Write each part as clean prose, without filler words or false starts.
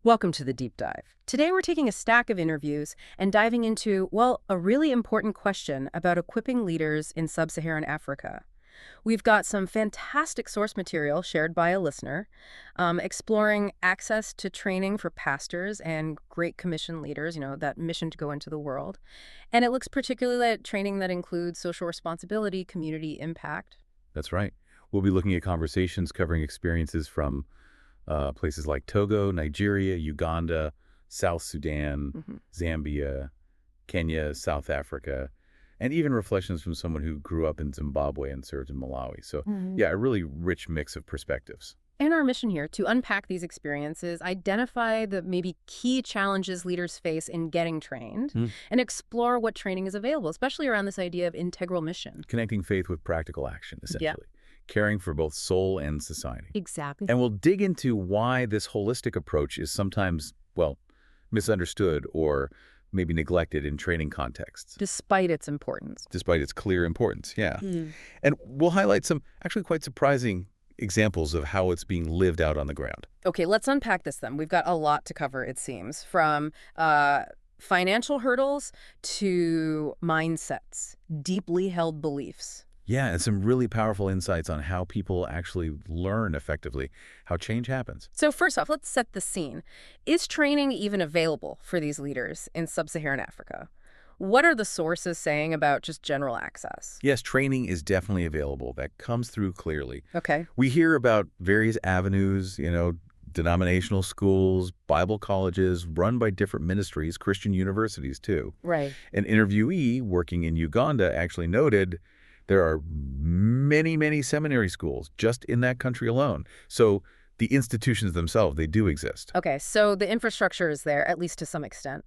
Welcome to the deep dive. Today we're taking a stack of interviews and diving into, well, a really important question about equipping leaders in Sub-Saharan Africa. We've got some fantastic source material shared by a listener, exploring access to training for pastors and Great Commission leaders, that mission to go into the world. And it looks particularly at training that includes social responsibility, community impact. That's right. We'll be looking at conversations covering experiences from places like Togo, Nigeria, Uganda, South Sudan, hmm Zambia, Kenya, South Africa, and even reflections from someone who grew up in Zimbabwe and served in Malawi. So, hmm yeah, a really rich mix of perspectives. And our mission here to unpack these experiences, identify the maybe key challenges leaders face in getting trained, Mm. and explore what training is available, especially around this idea of integral mission. Connecting faith with practical action, Yeah, essentially, caring for both soul and society. exactly. And we'll dig into why this holistic approach is sometimes, well, misunderstood or maybe neglected in training contexts, Despite its importance. despite its clear importance. Yeah. Mm. And we'll highlight some actually quite surprising examples of how it's being lived out on the ground. Okay, let's unpack this then. We've got a lot to cover, it seems, from financial hurdles to mindsets, deeply held beliefs. Yeah, and some really powerful insights on how people actually learn effectively, how change happens. So first off, let's set the scene. Is training even available for these leaders in sub-Saharan Africa? What are the sources saying about just general access? Yes, training is definitely available. That comes through clearly. Okay. We hear about various avenues, denominational schools, Bible colleges, run by different ministries, Christian universities too. Right. An interviewee working in Uganda actually noted there are many, many seminary schools just in that country alone. So the institutions themselves, they do exist. Okay, so the infrastructure is there, at least to some extent.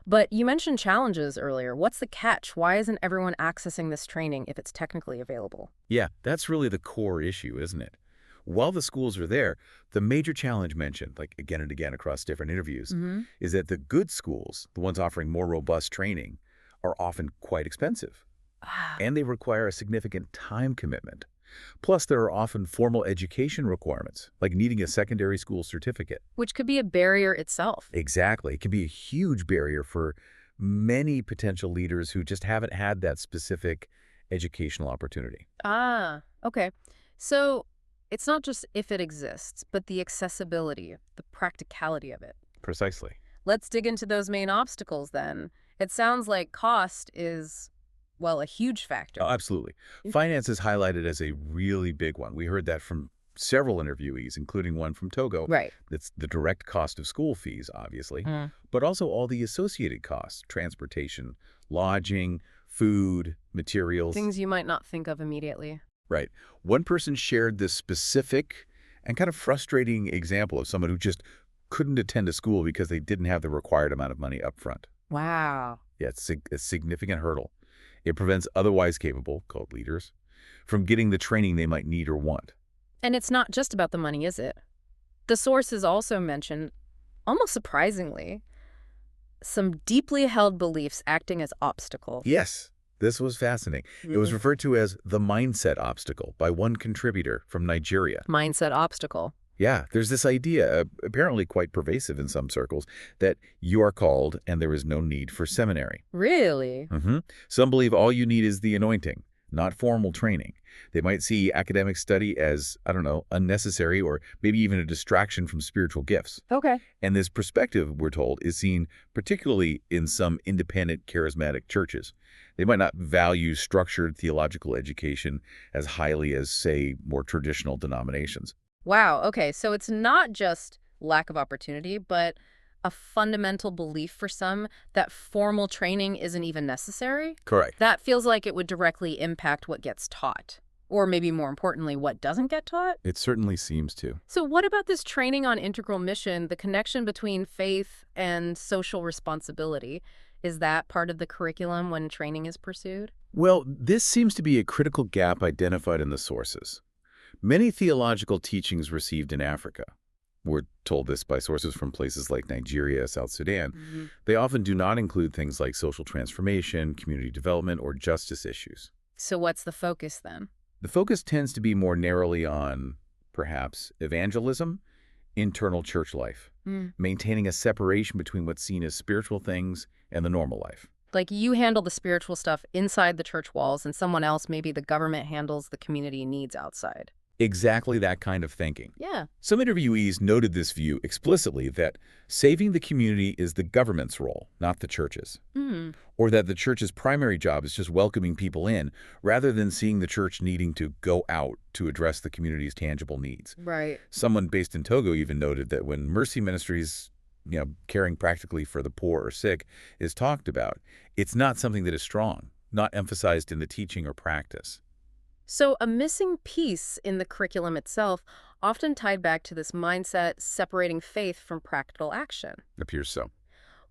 But you mentioned challenges earlier. What's the catch? Why isn't everyone accessing this training if it's technically available? Yeah, that's really the core issue, isn't it? While the schools are there, the major challenge mentioned, like again and again across different interviews, Mm-hmm. is that the good schools, the ones offering more robust training, are often quite expensive, Ah, and they require a significant time commitment. Plus, there are often formal education requirements, like needing a secondary school certificate. which could be a barrier itself. Exactly. It can be a huge barrier for many potential leaders who just haven't had that specific educational opportunity. Ah, okay. So it's not just if it exists, but the accessibility, the practicality of it. Precisely. Let's dig into those main obstacles then. It sounds like cost is, well, a huge factor. Oh, absolutely. Finance is highlighted as a really big one. We heard that from several interviewees, including one from Togo. Right. That's the direct cost of school fees, obviously, Mm. but also all the associated costs, transportation, lodging, food, materials. Things you might not think of immediately. Right. One person shared this specific and kind of frustrating example of someone who just couldn't attend a school because they didn't have the required amount of money up front. Wow. Yeah, it's a significant hurdle. It prevents otherwise capable, called leaders, from getting the training they might need or want. And it's not just about the money, is it? The sources also mention, almost surprisingly, some deeply held beliefs acting as obstacles. Yes, this was fascinating. It was Mm. referred to as the mindset obstacle by one contributor from Nigeria. Mindset obstacle. Yeah, there's this idea, apparently quite pervasive in some circles, that you are called and there is no need for seminary. Really? Some believe all you need is the anointing, not formal training. They might see academic study as, I don't know, unnecessary or maybe even a distraction from spiritual gifts. Okay. And this perspective, we're told, is seen particularly in some independent charismatic churches. They might not value structured theological education as highly as, say, more traditional denominations. Wow. Okay. So it's not just lack of opportunity, but a fundamental belief for some that formal training isn't even necessary. Correct. That feels like it would directly impact what gets taught, or maybe more importantly, what doesn't get taught. It certainly seems to. So what about this training on integral mission, the connection between faith and social responsibility? Is that part of the curriculum when training is pursued? Well, this seems to be a critical gap identified in the sources. Many theological teachings received in Africa, we're told this by sources from places like Nigeria, South Sudan, Mhm. they often do not include things like social transformation, community development, or justice issues. So what's the focus then? The focus tends to be more narrowly on, perhaps, evangelism internal church life, maintaining a separation between what's seen as spiritual things and the normal life. Like you handle the spiritual stuff inside the church walls and someone else, maybe the government, handles the community needs outside. Exactly that kind of thinking. Yeah. Some interviewees noted this view explicitly, that saving the community is the government's role, not the church's. Or that the church's primary job is just welcoming people in, rather than seeing the church needing to go out to address the community's tangible needs. Right. Someone based in Togo even noted that when mercy ministries, caring practically for the poor or sick, is talked about, it's not something that is strong, not emphasized in the teaching or practice. So a missing piece in the curriculum itself, often tied back to this mindset separating faith from practical action. Appears so.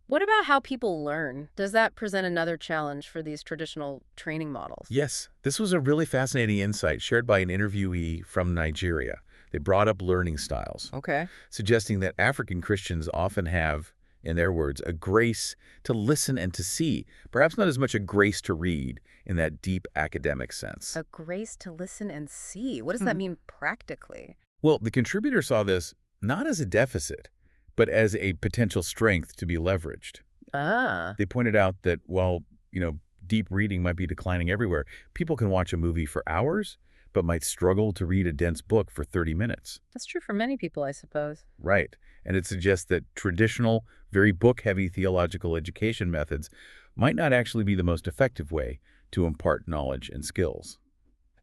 What about how people learn? Does that present another challenge for these traditional training models? Yes, this was a really fascinating insight shared by an interviewee from Nigeria. They brought up learning styles, Okay. suggesting that African Christians often have, in their words, a grace to listen and to see, perhaps not as much a grace to read in that deep academic sense. A grace to listen and see. What does that mean practically? Well, the contributor saw this not as a deficit, but as a potential strength to be leveraged. Ah. They pointed out that while, deep reading might be declining everywhere, people can watch a movie for hours, but might struggle to read a dense book for 30 minutes. That's true for many people, I suppose. Right. And it suggests that traditional, very book-heavy theological education methods might not actually be the most effective way to impart knowledge and skills,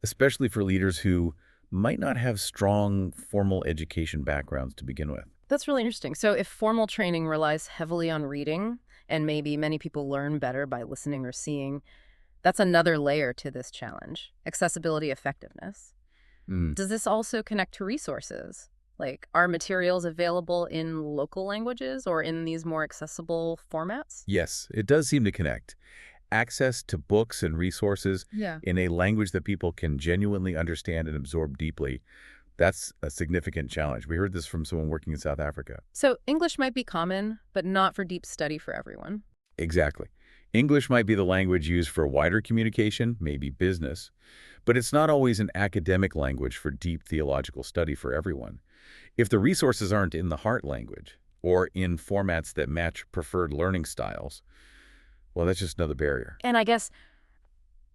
especially for leaders who might not have strong formal education backgrounds to begin with. That's really interesting. So if formal training relies heavily on reading, and maybe many people learn better by listening or seeing, that's another layer to this challenge, accessibility effectiveness. Does this also connect to resources? Like, are materials available in local languages or in these more accessible formats? Yes, it does seem to connect. Access to books and resources Yeah. in a language that people can genuinely understand and absorb deeply, that's a significant challenge. We heard this from someone working in South Africa. So English might be common, but not for deep study for everyone. Exactly. English might be the language used for wider communication, maybe business, but it's not always an academic language for deep theological study for everyone. If the resources aren't in the heart language or in formats that match preferred learning styles, well, that's just another barrier. And I guess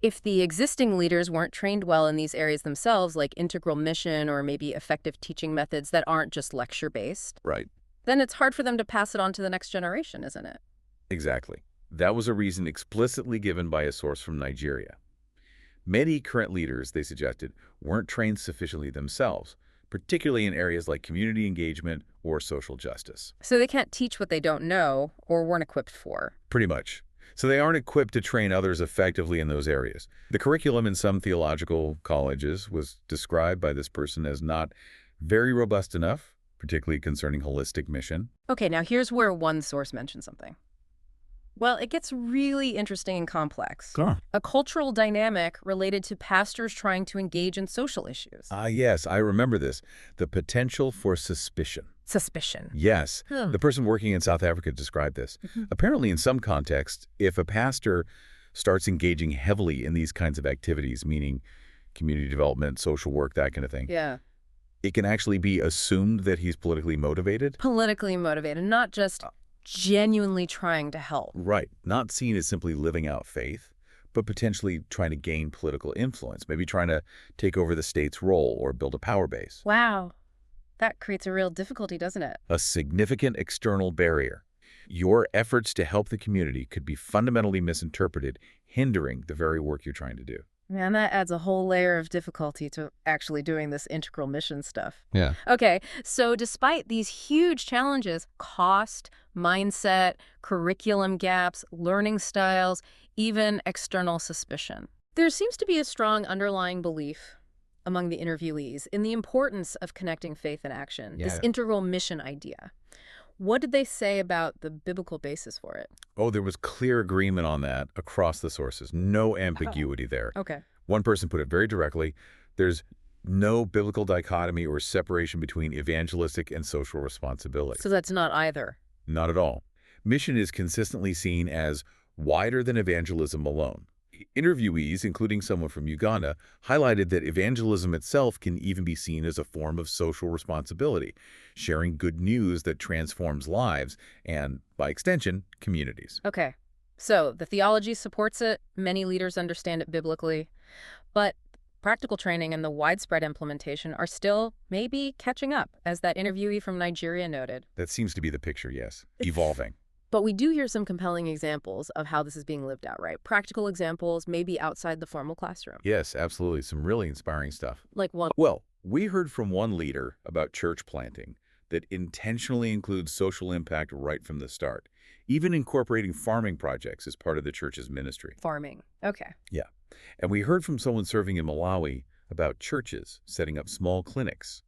if the existing leaders weren't trained well in these areas themselves, like integral mission or maybe effective teaching methods that aren't just lecture-based, Right. then it's hard for them to pass it on to the next generation, isn't it? Exactly. That was a reason explicitly given by a source from Nigeria. Many current leaders, they suggested, weren't trained sufficiently themselves, particularly in areas like community engagement or social justice. So they can't teach what they don't know or weren't equipped for. Pretty much. So they aren't equipped to train others effectively in those areas. The curriculum in some theological colleges was described by this person as not very robust enough, particularly concerning holistic mission. Okay, now here's where one source mentioned something. Well, it gets really interesting and complex. Sure. A cultural dynamic related to pastors trying to engage in social issues. Ah, yes, I remember this. The potential for suspicion. Suspicion. Yes, the person working in South Africa described this. Apparently, in some contexts, if a pastor starts engaging heavily in these kinds of activities, meaning community development, social work, that kind of thing, Yeah. it can actually be assumed that he's politically motivated. Politically motivated, not just genuinely trying to help. Right. Not seen as simply living out faith, but potentially trying to gain political influence, maybe trying to take over the state's role or build a power base. Wow. That creates a real difficulty, doesn't it? A significant external barrier. Your efforts to help the community could be fundamentally misinterpreted, hindering the very work you're trying to do. Man, that adds a whole layer of difficulty to actually doing this integral mission stuff. Yeah. Okay, so despite these huge challenges, cost, mindset, curriculum gaps, learning styles, even external suspicion, there seems to be a strong underlying belief among the interviewees in the importance of connecting faith and action, this integral mission idea. What did they say about the biblical basis for it? Oh, there was clear agreement on that across the sources. No ambiguity there. Okay. One person put it very directly. There's no biblical dichotomy or separation between evangelistic and social responsibility. So that's not either. Not at all. Mission is consistently seen as wider than evangelism alone. Interviewees, including someone from Uganda, highlighted that evangelism itself can even be seen as a form of social responsibility, sharing good news that transforms lives and, by extension, communities. Okay. So the theology supports it. Many leaders understand it biblically. But practical training and the widespread implementation are still maybe catching up, as that interviewee from Nigeria noted. That seems to be the picture, yes. Evolving. But we do hear some compelling examples of how this is being lived out, right? Practical examples, maybe outside the formal classroom. Yes, absolutely. Some really inspiring stuff. Like what? Well, we heard from one leader about church planting that intentionally includes social impact right from the start, even incorporating farming projects as part of the church's ministry. Farming. Okay. Yeah. And we heard from someone serving in Malawi about churches setting up small clinics.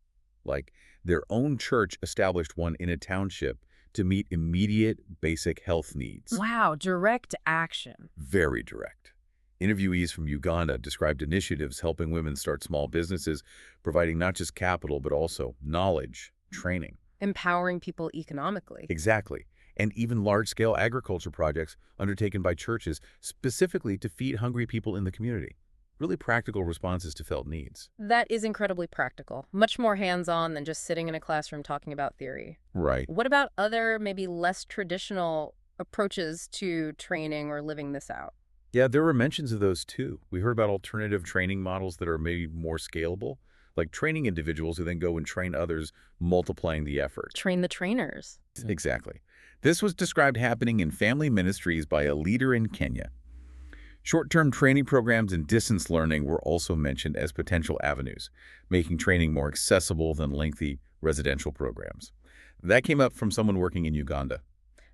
Like their own church established one in a township to meet immediate basic health needs. Wow, direct action. Very direct. Interviewees from Uganda described initiatives helping women start small businesses, providing not just capital, but also knowledge, training. Empowering people economically. Exactly. And even large-scale agriculture projects undertaken by churches specifically to feed hungry people in the community. Really practical responses to felt needs. That is incredibly practical. Much more hands-on than just sitting in a classroom talking about theory. Right. What about other, maybe less traditional approaches to training or living this out? Yeah, there were mentions of those too. We heard about alternative training models that are maybe more scalable, like training individuals who then go and train others, multiplying the effort. Train the trainers. Exactly. This was described happening in family ministries by a leader in Kenya. Short-term training programs and distance learning were also mentioned as potential avenues, making training more accessible than lengthy residential programs. That came up from someone working in Uganda.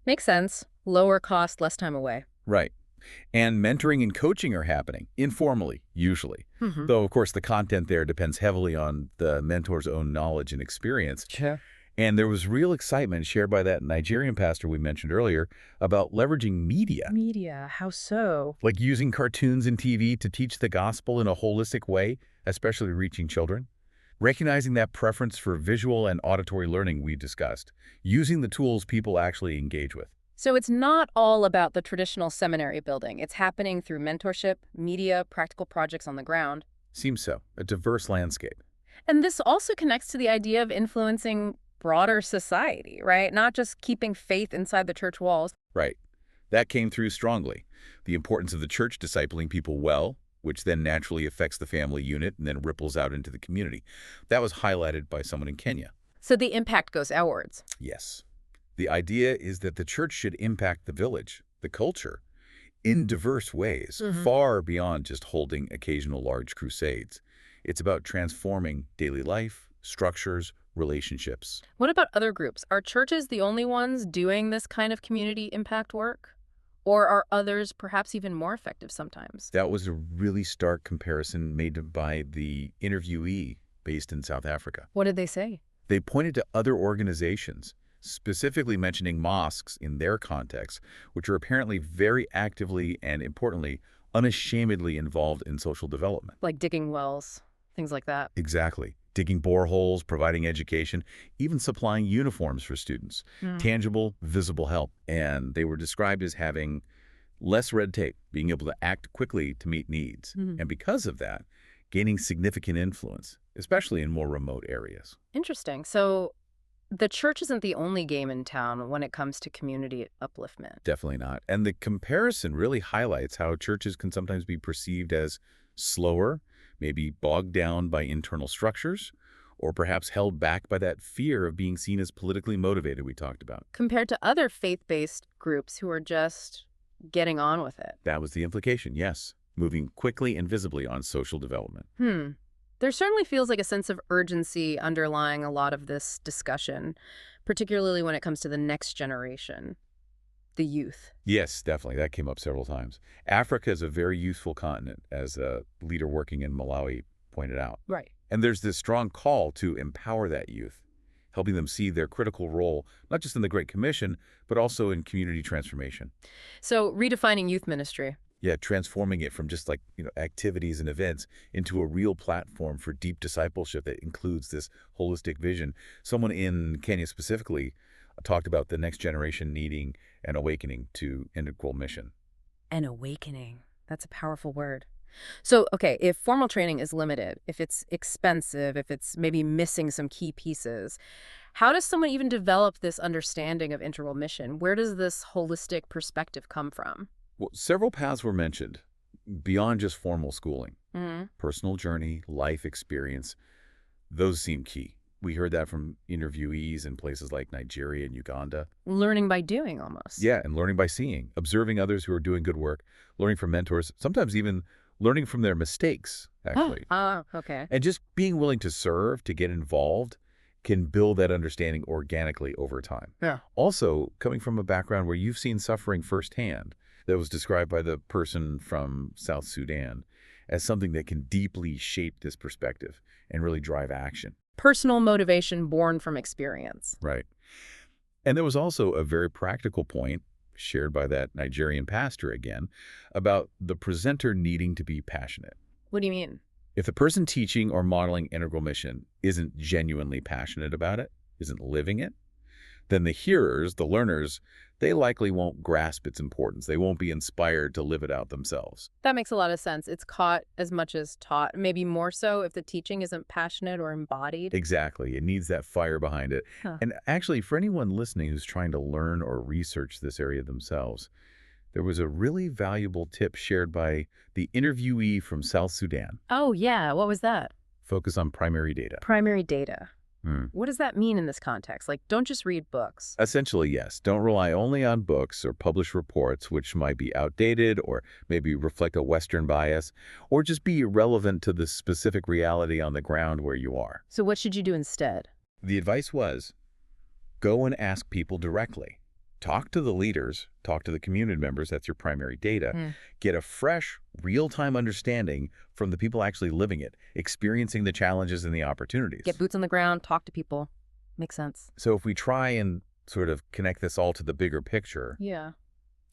Makes sense. Lower cost, less time away. Right. And mentoring and coaching are happening, informally, usually. Though, of course, the content there depends heavily on the mentor's own knowledge and experience. Sure. And there was real excitement shared by that Nigerian pastor we mentioned earlier about leveraging media. Media, how so? Like using cartoons and TV to teach the gospel in a holistic way, especially reaching children. Recognizing that preference for visual and auditory learning we discussed. Using the tools people actually engage with. So it's not all about the traditional seminary building. It's happening through mentorship, media, practical projects on the ground. Seems so. A diverse landscape. And this also connects to the idea of influencing broader society, right? Not just keeping faith inside the church walls. Right. That came through strongly. The importance of the church discipling people well, which then naturally affects the family unit and then ripples out into the community. That was highlighted by someone in Kenya. So the impact goes outwards. Yes. The idea is that the church should impact the village, the culture, in diverse ways, far beyond just holding occasional large crusades. It's about transforming daily life, structures, relationships. What about other groups? Are churches the only ones doing this kind of community impact work? Or are others perhaps even more effective sometimes? That was a really stark comparison made by the interviewee based in South Africa. What did they say? They pointed to other organizations, specifically mentioning mosques in their context, which are apparently very actively and, importantly, unashamedly involved in social development. Like digging wells, things like that. Exactly. Digging boreholes, providing education, even supplying uniforms for students. Tangible, visible help. And they were described as having less red tape, being able to act quickly to meet needs. And because of that, gaining significant influence, especially in more remote areas. Interesting. So the church isn't the only game in town when it comes to community upliftment. Definitely not. And the comparison really highlights how churches can sometimes be perceived as slower, maybe bogged down by internal structures, or perhaps held back by that fear of being seen as politically motivated we talked about. Compared to other faith-based groups who are just getting on with it. That was the implication, yes. Moving quickly and visibly on social development. There certainly feels like a sense of urgency underlying a lot of this discussion, particularly when it comes to the next generation, the youth. Yes, definitely. That came up several times. Africa is a very youthful continent, as a leader working in Malawi pointed out. Right. And there's this strong call to empower that youth, helping them see their critical role, not just in the Great Commission, but also in community transformation. So redefining youth ministry. Yeah, transforming it from just like, activities and events into a real platform for deep discipleship that includes this holistic vision. Someone in Kenya specifically talked about the next generation needing an awakening to integral mission. An awakening. That's a powerful word. So, okay, if formal training is limited, if it's expensive, if it's maybe missing some key pieces, how does someone even develop this understanding of integral mission? Where does this holistic perspective come from? Well, several paths were mentioned beyond just formal schooling. Hmm. Personal journey, life experience, those seem key. We heard that from interviewees in places like Nigeria and Uganda. Learning by doing almost. Yeah, and learning by seeing, observing others who are doing good work, learning from mentors, sometimes even learning from their mistakes, actually. Oh, okay. And just being willing to serve, to get involved, can build that understanding organically over time. Yeah. Also, coming from a background where you've seen suffering firsthand, that was described by the person from South Sudan as something that can deeply shape this perspective and really drive action. Personal motivation born from experience. Right. And there was also a very practical point shared by that Nigerian pastor again about the presenter needing to be passionate. What do you mean? If the person teaching or modeling integral mission isn't genuinely passionate about it, isn't living it, then the hearers, the learners, they likely won't grasp its importance. They won't be inspired to live it out themselves. That makes a lot of sense. It's caught as much as taught, maybe more so if the teaching isn't passionate or embodied. Exactly. It needs that fire behind it. Huh. And actually, for anyone listening who's trying to learn or research this area themselves, there was a really valuable tip shared by the interviewee from South Sudan. Oh, yeah. What was that? Focus on primary data. Primary data. Hmm. What does that mean in this context? Like, don't just read books. Essentially, yes. Don't rely only on books or published reports, which might be outdated or maybe reflect a Western bias, or just be irrelevant to the specific reality on the ground where you are. So what should you do instead? The advice was, go and ask people directly. Talk to the leaders, talk to the community members, that's your primary data. Get a fresh, real-time understanding from the people actually living it, experiencing the challenges and the opportunities. Get boots on the ground, talk to people. Makes sense. So if we try and sort of connect this all to the bigger picture, Yeah.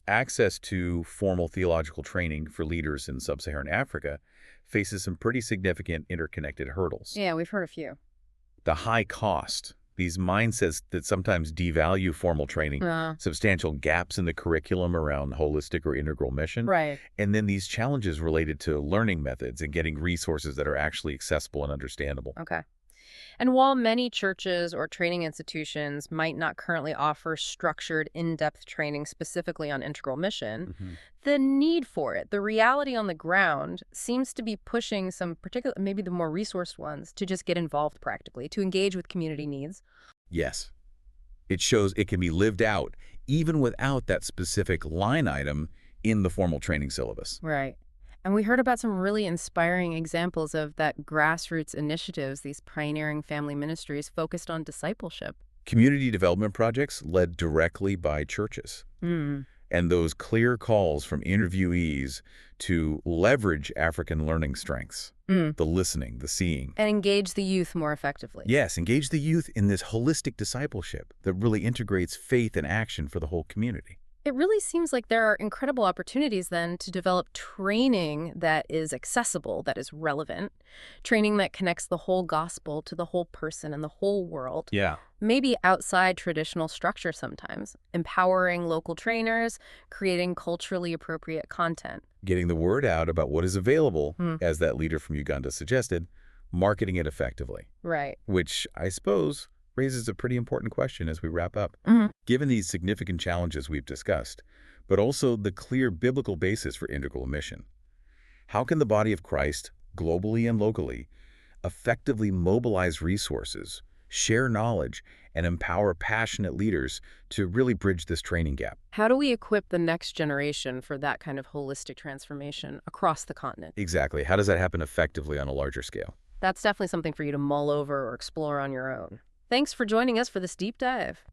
access to formal theological training for leaders in Sub-Saharan Africa faces some pretty significant interconnected hurdles. Yeah, we've heard a few. The high cost, these mindsets that sometimes devalue formal training, substantial gaps in the curriculum around holistic or integral mission, Right. and then these challenges related to learning methods and getting resources that are actually accessible and understandable. Okay. And while many churches or training institutions might not currently offer structured, in-depth training specifically on integral mission, the need for it, the reality on the ground, seems to be pushing some particular, maybe the more resourced ones, to just get involved practically, to engage with community needs. Yes. It shows it can be lived out even without that specific line item in the formal training syllabus. Right. And we heard about some really inspiring examples of that grassroots initiatives, these pioneering family ministries focused on discipleship. Community development projects led directly by churches. Mm. And those clear calls from interviewees to leverage African learning strengths, the listening, the seeing. And engage the youth more effectively. Yes, engage the youth in this holistic discipleship that really integrates faith and action for the whole community. It really seems like there are incredible opportunities then to develop training that is accessible, that is relevant, training that connects the whole gospel to the whole person and the whole world. Yeah. Maybe outside traditional structure sometimes, empowering local trainers, creating culturally appropriate content. Getting the word out about what is available, as that leader from Uganda suggested, marketing it effectively. Right. Which I suppose raises a pretty important question as we wrap up. Given these significant challenges we've discussed, but also the clear biblical basis for integral mission, how can the body of Christ, globally and locally, effectively mobilize resources, share knowledge, and empower passionate leaders to really bridge this training gap? How do we equip the next generation for that kind of holistic transformation across the continent? Exactly. How does that happen effectively on a larger scale? That's definitely something for you to mull over or explore on your own. Thanks for joining us for this deep dive.